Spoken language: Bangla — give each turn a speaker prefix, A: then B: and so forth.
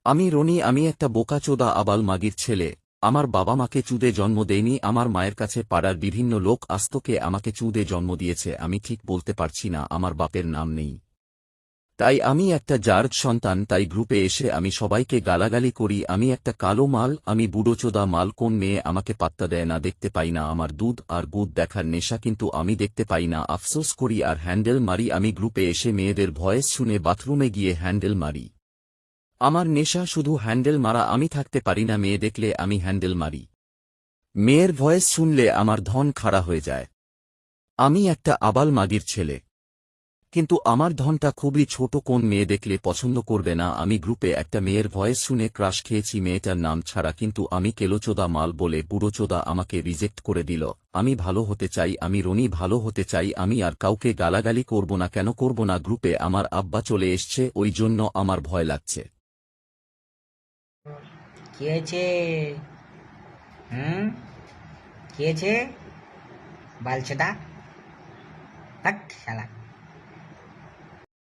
A: আমি রনি, আমি একটা বোকাচোদা আবাল মাগির ছেলে। আমার বাবা মাকে চুদে জন্ম দেয়নি, আমার মায়ের কাছে পাড়ার বিভিন্ন লোক আস্তকে আমাকে চুদে জন্ম দিয়েছে। আমি ঠিক বলতে পারছি না, আমার বাপের নাম নেই। তাই আমি একটা জার্জ সন্তান, তাই গ্রুপে এসে আমি সবাইকে গালাগালি করি, আমি একটা কালো মাল, আমি বুড়োচোদা মাল। কোন মেয়ে আমাকে পাত্তা দেয় না, দেখতে পাই না। আমার দুধ আর গুদ দেখার নেশা, কিন্তু আমি দেখতে পাই না। আফসোস করি আর হ্যান্ডেল মারি। আমি গ্রুপে এসে মেয়েদের ভয়েস শুনে বাথরুমে গিয়ে হ্যান্ডেল মারি। আমার নেশা শুধু হ্যান্ডেল মারা, আমি থাকতে পারি না, মেয়ে দেখলে আমি হ্যান্ডেল মারি। মেয়ের ভয়েস শুনলে আমার ধন খাড়া হয়ে যায়। আমি একটা আবাল মাগির ছেলে, কিন্তু আমার ধনটা খুবই ছোট, কোন মেয়ে দেখলে পছন্দ করবে না। আমি গ্রুপে একটা মেয়ের ভয়েস শুনে ক্রাশ খেয়েছি, মেয়েটার নাম ছাড়া, কিন্তু আমি কেলোচোদা মাল বলে বুড়োচোদা আমাকে রিজেক্ট করে দিল। আমি ভালো হতে চাই, আমি রনি ভালো হতে চাই, আমি আর কাউকে গালাগালি করব না। কেন করব না? গ্রুপে আমার আব্বা চলে এসছে, ওই জন্য আমার ভয় লাগছে।
B: কি হয়েছে? হুম, কি হয়েছে? বালছেদা, হাট শালা।